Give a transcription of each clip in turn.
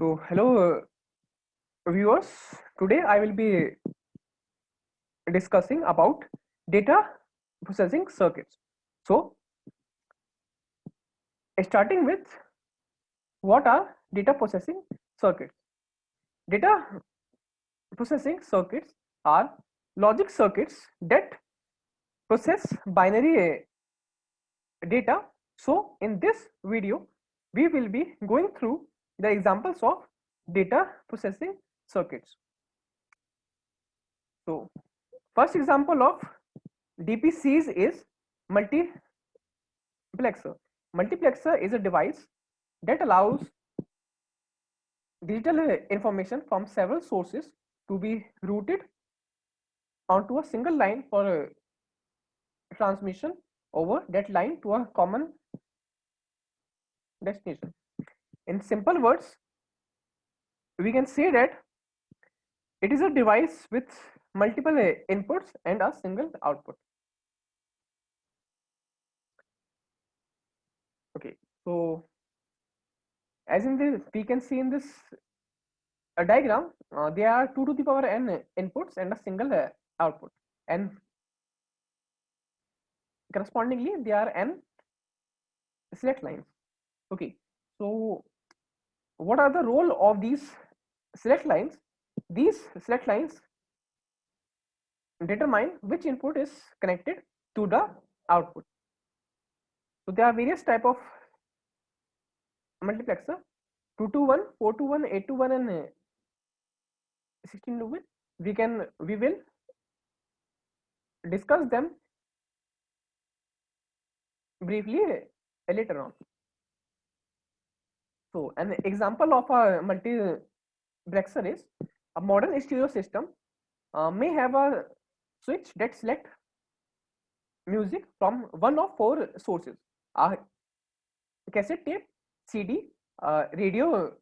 So, hello viewers. Today I will be discussing about data processing circuits. So, starting with what are data processing circuits? Data processing circuits are logic circuits that process binary data. So, in this video, we will be going through the examples of data processing circuits. So, first example of DPCs is multiplexer. Multiplexer is a device that allows digital information from several sources to be routed onto a single line for transmission over that line to a common destination. In simple words, we can say that it is a device with multiple inputs and a single output. Okay, so as in this, we can see in this diagram, there are 2 to the power n inputs and a single output, and correspondingly there are n select lines. Okay, so what are the role of these select lines? These select lines determine which input is connected to the output. So there are various type of multiplexer: 221, 421, 821, and 1621. We will discuss them briefly later on. So an example of a multiplexer is a modern stereo system may have a switch that select music from one of 4 sources: a cassette tape, CD, radio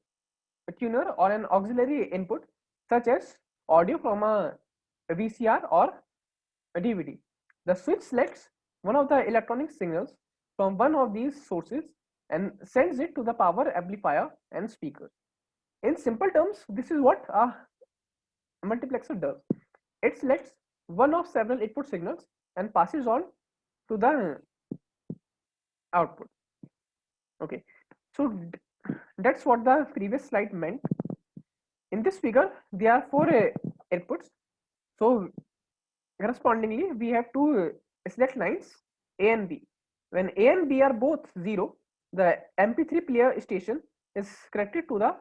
tuner, or an auxiliary input such as audio from a VCR or a DVD. The switch selects one of the electronic signals from one of these sources and sends it to the power amplifier and speakers. In simple terms, this is what a multiplexer does. It selects one of several input signals and passes on to the output. Okay, so that's what the previous slide meant. In this figure, there are 4 inputs. So correspondingly, we have 2 select lines A and B. When A and B are both 0, the MP3 player station is connected to the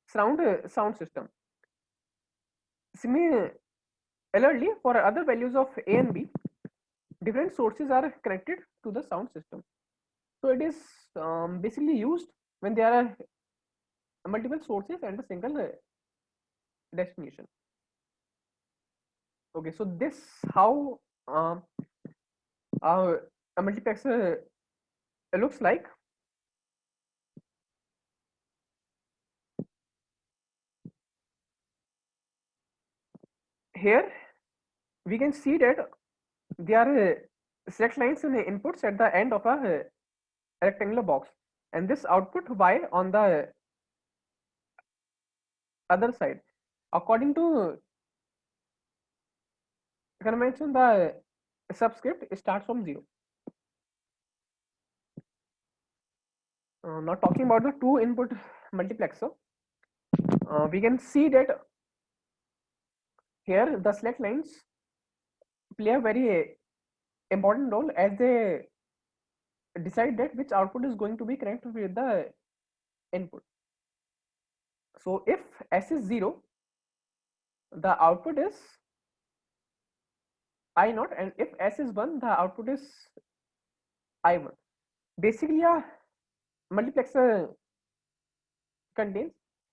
sound system. Similarly, for other values of A and B, different sources are connected to the sound system. So it is basically used when there are multiple sources and a single destination. Okay, so this how a multiplexer looks like. Here we can see that there are select lines and inputs at the end of a rectangular box, and this output y on the other side. According to convention, the subscript starts from 0. Now talking about the 2 input multiplexer, we can see that here the select lines play a very important role as they decide that which output is going to be connected with the input. So if S is 0, the output is I naught, and if S is 1, the output is I1. Basically, a multiplexer contains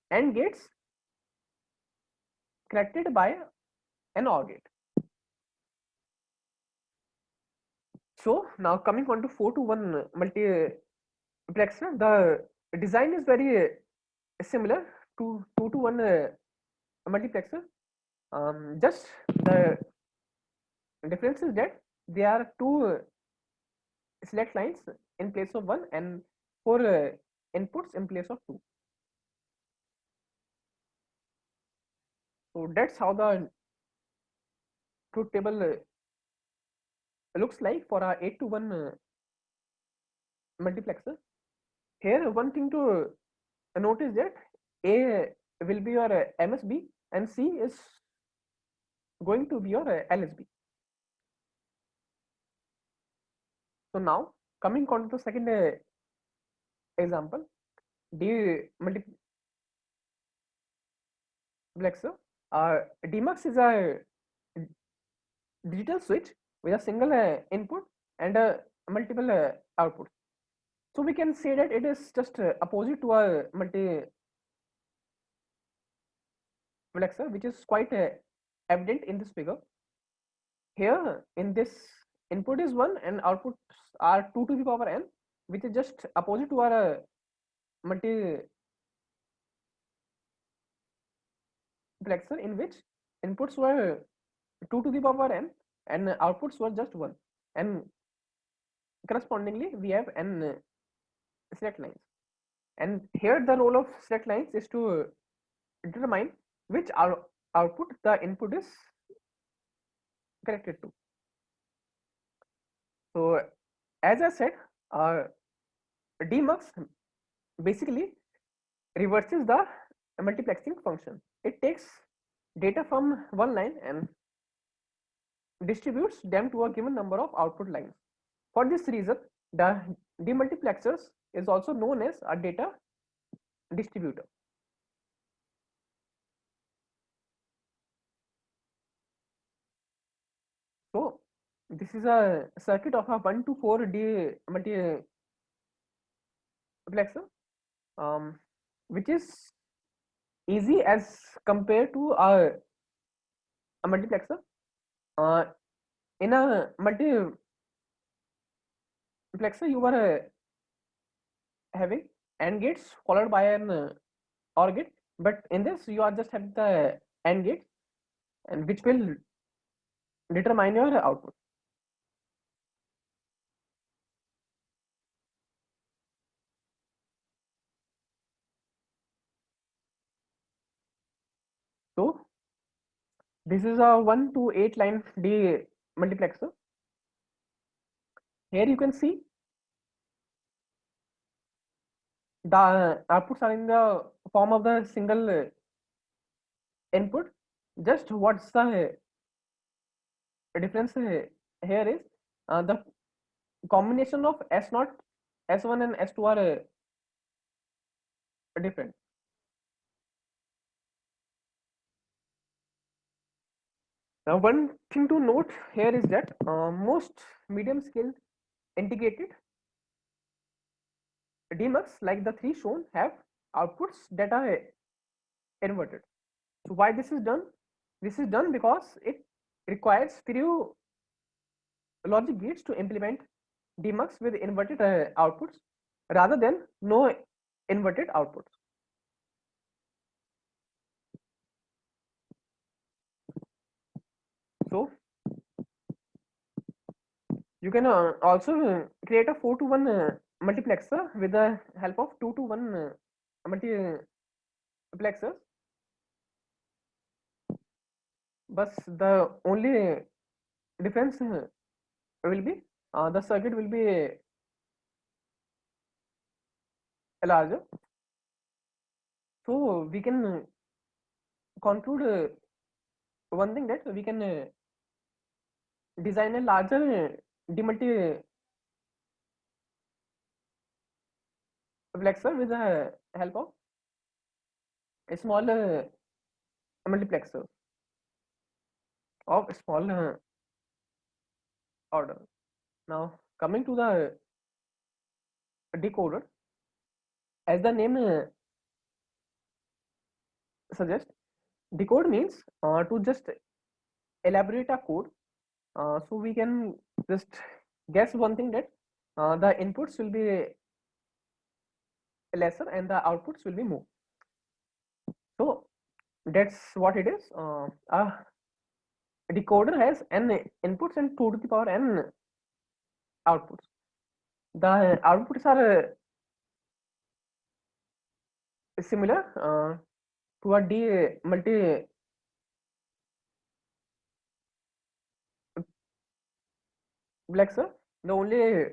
AND gates connected by an OR gate. So now coming on to 4 to 1 multiplexer, the design is very similar to 2 to 1 multiplexer. Just the difference is that there are 2 select lines in place of 1 and 4 inputs in place of 2. So that's how the truth table looks like for a 8 to 1 multiplexer. Here, one thing to notice that A will be your MSB and C is going to be your LSB. So now coming on to the second example, D multiplexer. DMUX is a digital switch with a single input and multiple outputs. So we can say that it is just opposite to a multiplexer, which is quite evident in this figure. Here in this, input is 1 and outputs are 2 to the power n, which is just opposite to our multiplexer, in which inputs were 2 to the power n and outputs were just 1, and correspondingly we have n select lines. And here the role of select lines is to determine which output the input is connected to. So as I said, DMUX basically reverses the multiplexing function. It takes data from one line and distributes them to a given number of output lines. For this reason, the demultiplexers is also known as a data distributor. So this is a circuit of a 1 to 4 demultiplexer, which is easy as compared to a multiplexer. In a multiplexer, you are having AND gates followed by an OR gate, but in this you are just having the AND gate, and which will determine your output. So this is a 1 to 8 line demultiplexer. Here you can see the outputs are in the form of the single input. Just what's the difference here is the combination of S0, S1 and S2 are different. Now one thing to note here is that most medium scale integrated DMUX like the three shown have outputs that are inverted. So why this is done? This is done because it requires few logic gates to implement DMUX with inverted outputs rather than no inverted outputs. So you can also create a 4 to 1 multiplexer with the help of 2 to 1 multiplexers. But the only difference will be the circuit will be larger. So we can conclude one thing, that we can design a larger demultiplexer with the help of a small multiplexer of small order. Now coming to the decoder, as the name suggests, decode means to just elaborate a code. So we can just guess one thing, that the inputs will be lesser and the outputs will be more. So that's what it is. A decoder has n inputs and 2 to the power n outputs. The outputs are similar to a D multiplexer, Black sir, the only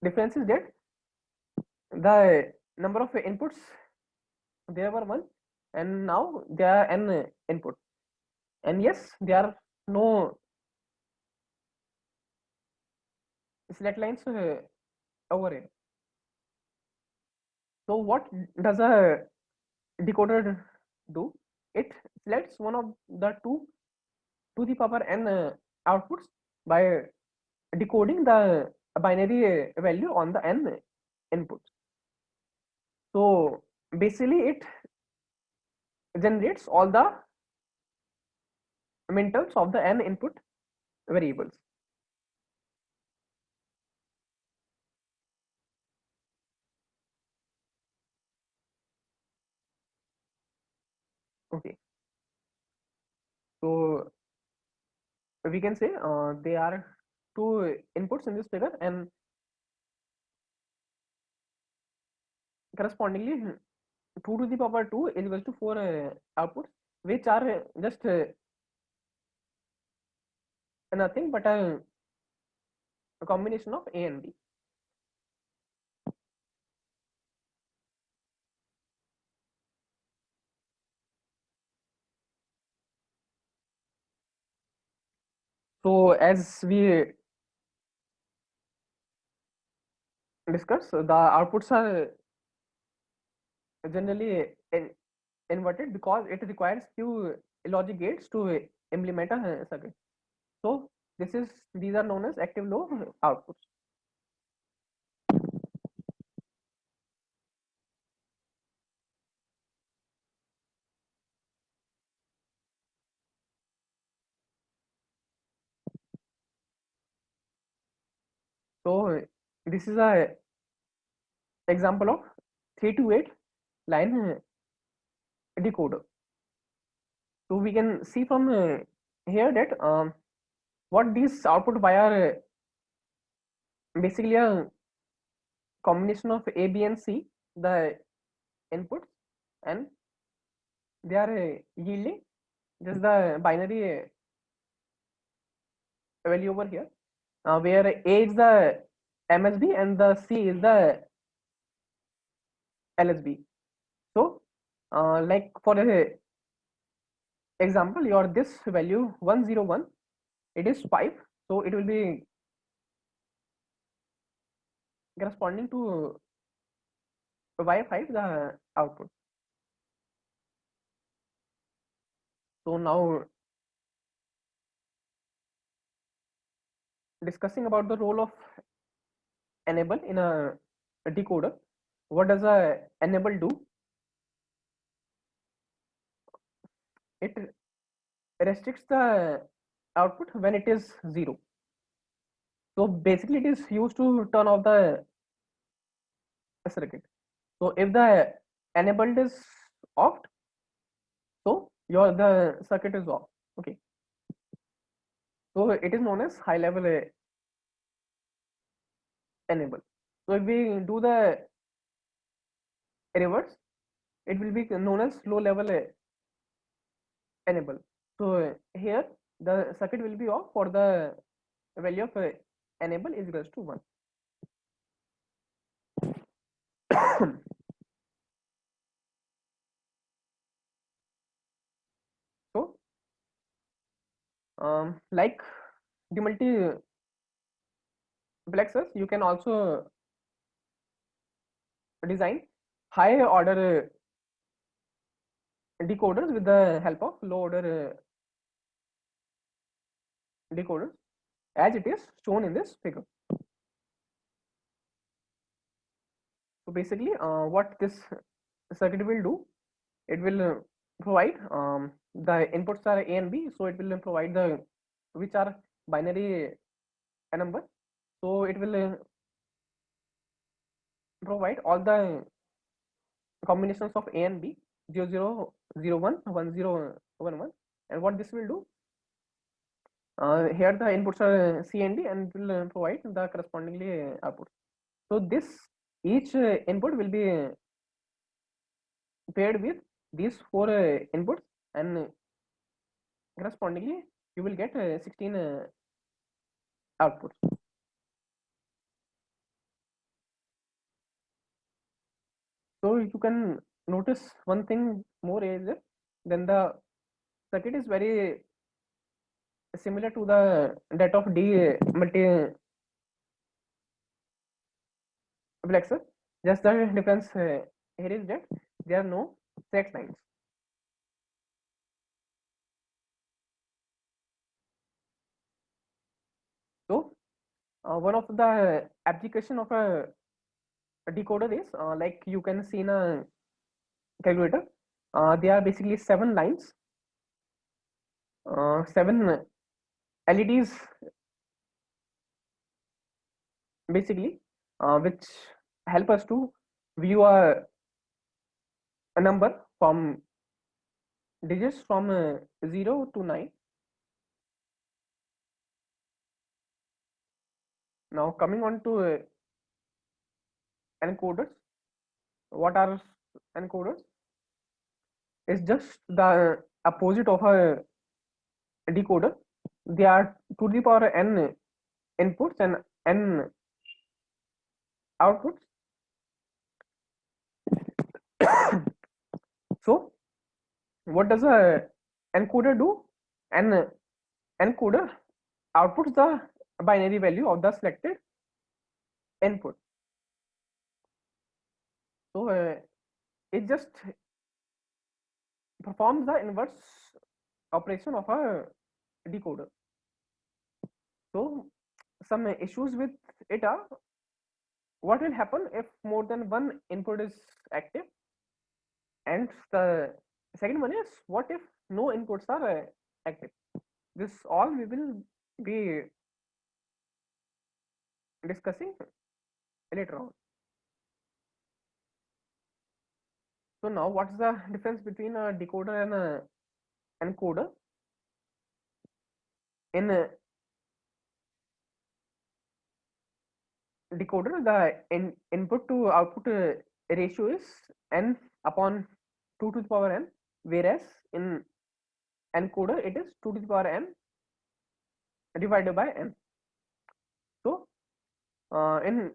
difference is that the number of inputs there were one, and now there are n input. And yes, there are no select lines over here. So what does a decoder do? It selects one of the two to the power n outputs by decoding the binary value on the n inputs. So basically, it generates all the minterms of the n input variables. Okay, so we can say there are two inputs in this figure, and correspondingly 2 to the power 2 is equal to 4 outputs, which are just nothing but a combination of A and B. So as we discussed, the outputs are generally inverted because it requires few logic gates to implement a circuit. So these are known as active low outputs. So this is a example of 3 to 8 line decoder. So we can see from here that what these output by are basically a combination of A, B, and C, the inputs, and they are yielding just the binary value over here, where A is the MSB and the C is the LSB. So, like for example, your this value 101, it is 5, so it will be corresponding to Y5, the output. So now discussing about the role of enable in a decoder. What does a enable do? It restricts the output when it is 0. So basically it is used to turn off the circuit. So if the enabled is off, so your the circuit is off. Okay. So it is known as high level enable. So if we do the reverse, it will be known as low level enable. So here the circuit will be off for the value of enable is equals to 1. So like the multiplexers, you can also design high order decoders with the help of low order decoders, as it is shown in this figure. So basically what this circuit will do, it will provide the inputs are A and B, so it will provide the which are binary number, so it will provide all the combinations of A and B, 0 0 0 1 1 0 1 1. And what this will do, here the inputs are C and D, and it will provide the correspondingly outputs. So this each input will be paired with these four inputs, and correspondingly you will get 16 outputs. So you can notice one thing more is that then the circuit is very similar to the that of D multiplexer. Just the difference here is that there are no set lines. So one of the application of a decoder is like you can see in a calculator. There are basically 7 lines, 7 LEDs basically, which help us to view a number from digits from 0 to 9. Now coming on to encoders. What are encoders? It's just the opposite of a decoder. They are to the power n inputs and n outputs. So what does a encoder do? An encoder outputs the binary value of the selected input. So it just performs the inverse operation of a decoder. So some issues with it are, what will happen if more than one input is active, and the second one is what if no inputs are active. This all we will be discussing later on. So now what's the difference between a decoder and a encoder? In a decoder, the input to output ratio is n upon 2 to the power n, whereas in encoder it is 2 to the power n divided by n. So in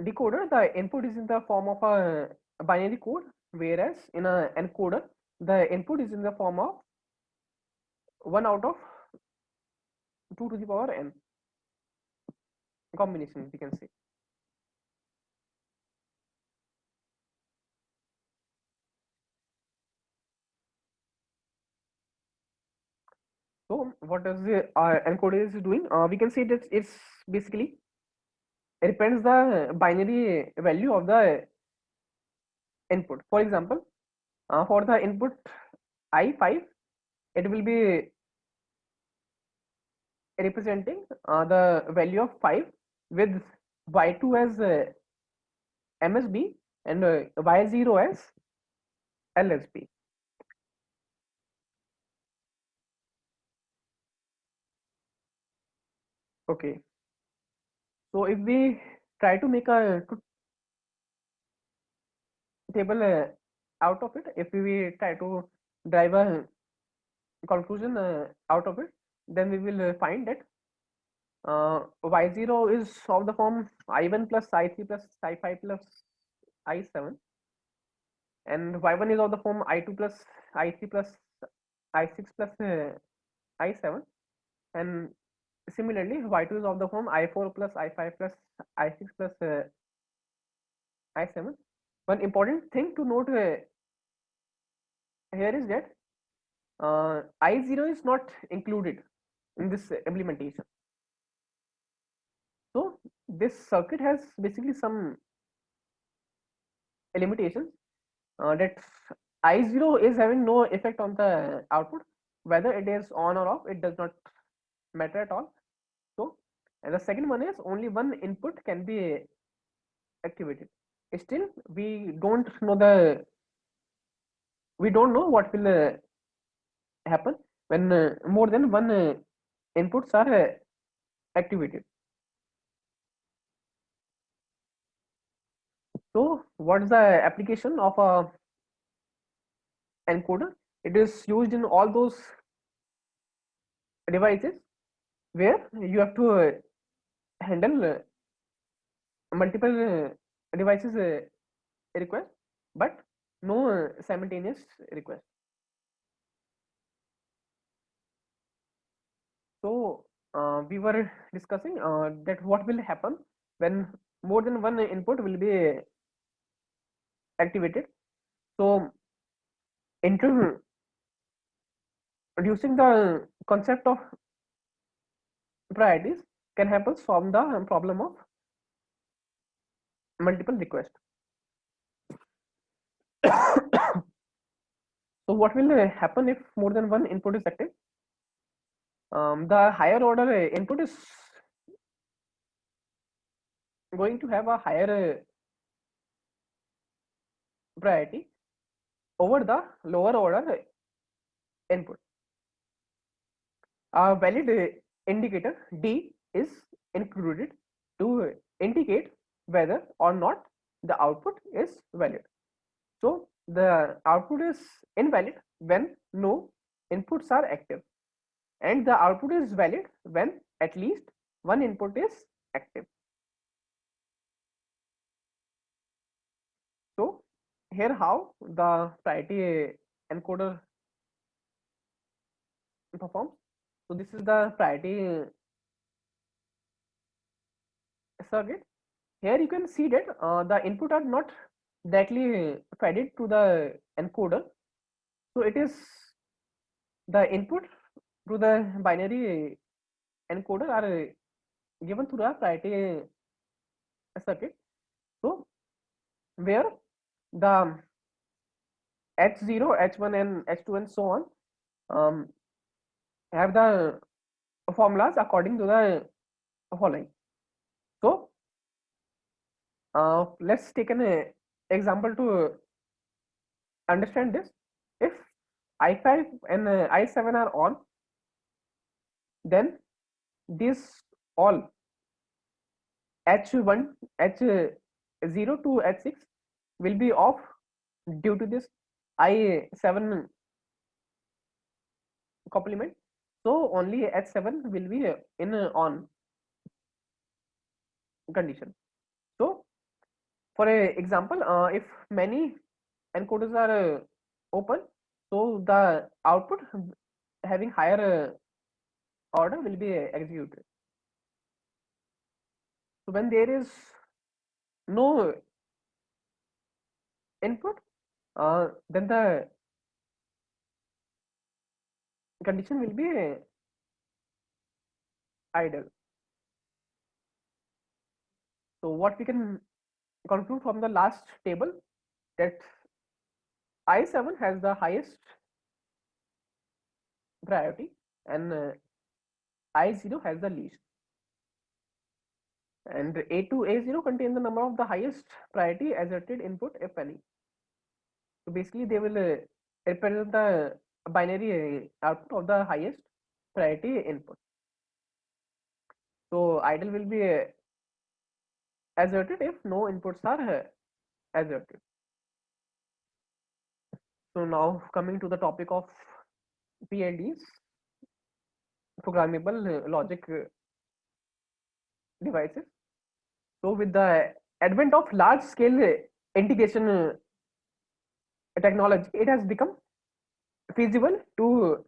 decoder, the input is in the form of a binary code, whereas in a encoder, the input is in the form of 1 out of 2 to the power n combination, we can say. So what does the encoder is doing? We can say that it's basically represents the binary value of the input. For example, for the input I5, it will be representing the value of 5 with Y2 as MSB and Y0 as LSB. Okay, so if we try to make a table out of it, if we try to drive a conclusion out of it, then we will find that y0 is of the form I1 plus I3 plus I5 plus I7, and y1 is of the form I2 plus I3 plus I6 plus I7, and similarly y2 is of the form I4 plus I5 plus I6 plus I7. One important thing to note here is that I0 is not included in this implementation. So this circuit has basically some limitations, that I0 is having no effect on the output, whether it is on or off, it does not matter at all. So, and the second one is only one input can be activated. Still, we don't know what will happen when more than one inputs are activated. So, what is the application of a encoder? It is used in all those devices where you have to handle multiple devices request, but no simultaneous request. So we were discussing that what will happen when more than one input will be activated. So introducing the concept of priorities can help us solve the problem of multiple requests. So what will happen if more than one input is active? The higher order input is going to have a higher priority over the lower order input. A valid indicator D is included to indicate whether or not the output is valid. So the output is invalid when no inputs are active, and the output is valid when at least one input is active. So here how the priority encoder performs. So this is the priority circuit. Here you can see that the input are not directly fed it to the encoder. So it is the input to the binary encoder are given through the priority circuit. So where the H0, H1 and H2 and so on have the formulas according to the following. So let's take an example to understand this. If I5 and I7 are on, then this all H1, H0 to H6 will be off due to this I7 complement. So only H7 will be in on condition. So for a example, if many encoders are open, so the output having higher order will be executed. So when there is no input, then the condition will be idle. So what we can conclude from the last table, that I7 has the highest priority and I0 has the least. And A to A0 contain the number of the highest priority asserted input, if any. So basically they will represent the binary output of the highest priority input. So idle will be asserted if no inputs are asserted. So now coming to the topic of PLDs, programmable logic devices. So with the advent of large scale integration technology, it has become feasible to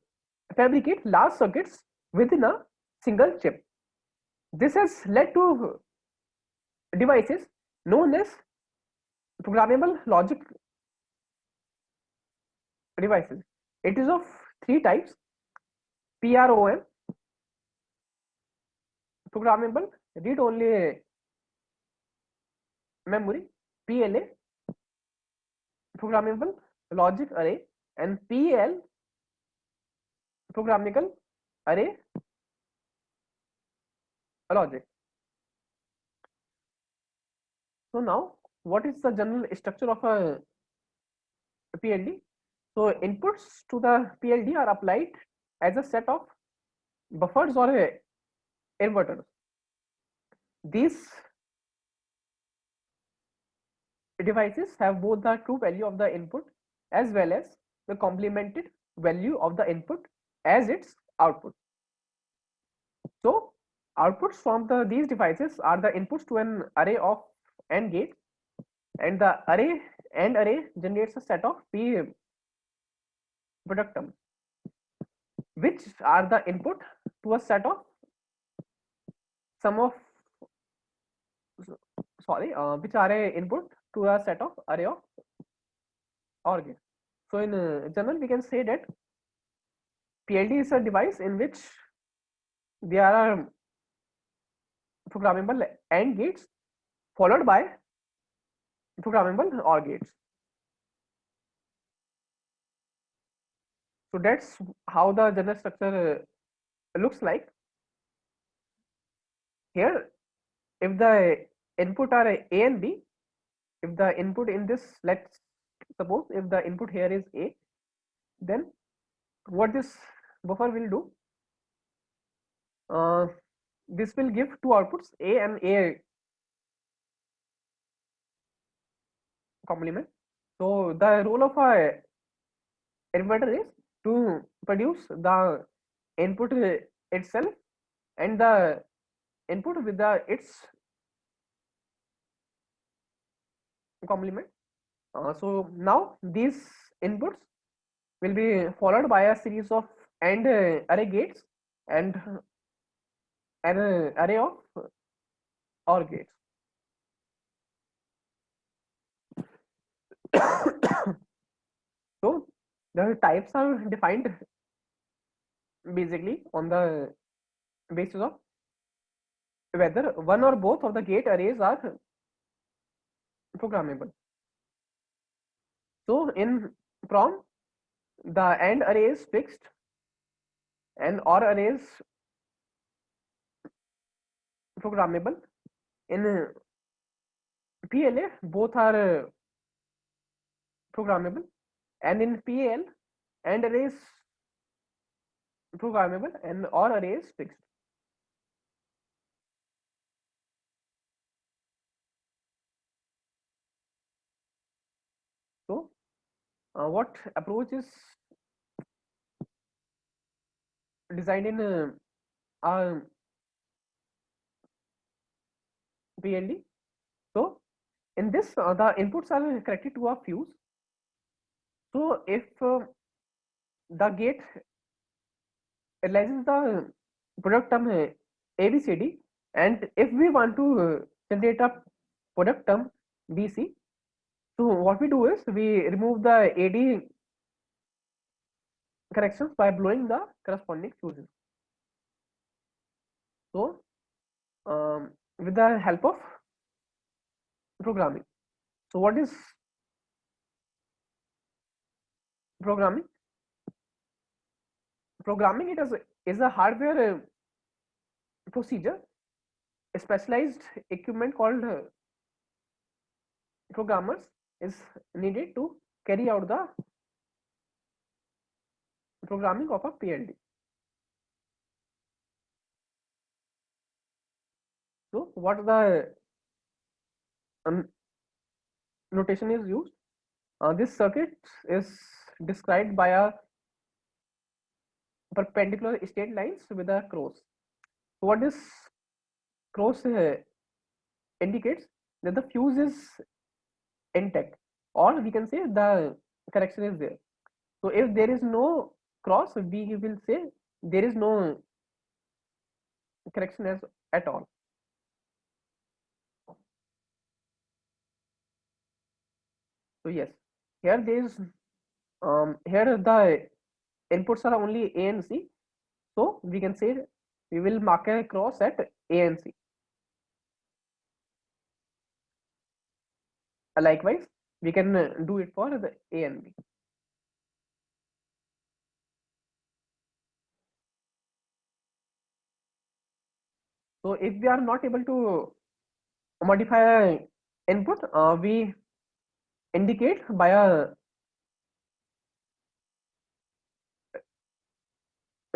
fabricate large circuits within a single chip. This has led to devices known as programmable logic devices. It is of three types: PROM, programmable read only memory; PLA, programmable logic array; and PAL, programmable array logic. So now what is the general structure of a PLD? So inputs to the PLD are applied as a set of buffers or inverters. These devices have both the true value of the input as well as the complemented value of the input as its output. So outputs from these devices are the inputs to an array of AND gates, and the array generates a set of P product terms, which are the input to a set of sum of which are a input to a set of array of OR gates. So in general, we can say that PLD is a device in which there are programmable AND gates followed by programmable OR gates. So that's how the general structure looks like. Here, if the input are A and B, if the input in this, let's suppose if the input here is A, then what this buffer will do, this will give two outputs, A and A complement. So the role of a inverter is to produce the input itself and the input with its complement. So now these inputs will be followed by a series of AND array gates and an array of OR gates. So the types are defined basically on the basis of whether one or both of the gate arrays are programmable. So in PROM, the AND array is fixed and OR array is programmable. In PLA, both are programmable, and in PAL, AND array is programmable and OR array is fixed. So what approach is designed in our PLD? So in this, the inputs are connected to a fuse. So if the gate realizes the product term ABCD, and if we want to generate a product term BC, so what we do is we remove the AD connections by blowing the corresponding fuses. So with the help of programming. So what is programming? Programming it is a hardware procedure, a specialized equipment called programmers is needed to carry out the programming of a PLD. So what the notation is used? This circuit is described by a perpendicular straight lines with a cross. So what this cross indicates that the fuse is intact, or we can say the correction is there. So if there is no cross, we will say there is no correction as at all. So yes, here there is here the inputs are only A and C. So we can say we will mark a cross at A and C. Likewise, we can do it for the A and B. So if we are not able to modify input, we indicate by a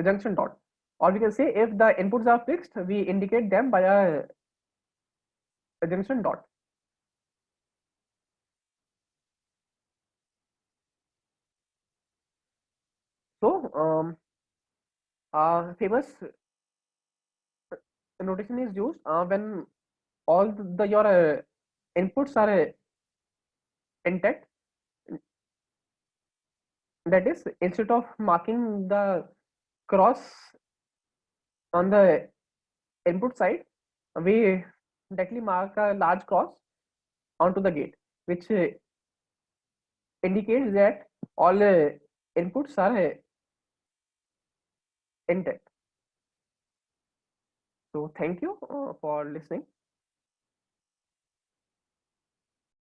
junction dot, or we can say if the inputs are fixed, we indicate them by a junction dot. So famous notation is used when all the your inputs are intact. That is, instead of marking the cross on the input side, we directly mark a large cross onto the gate, which indicates that all inputs are intact. So thank you for listening.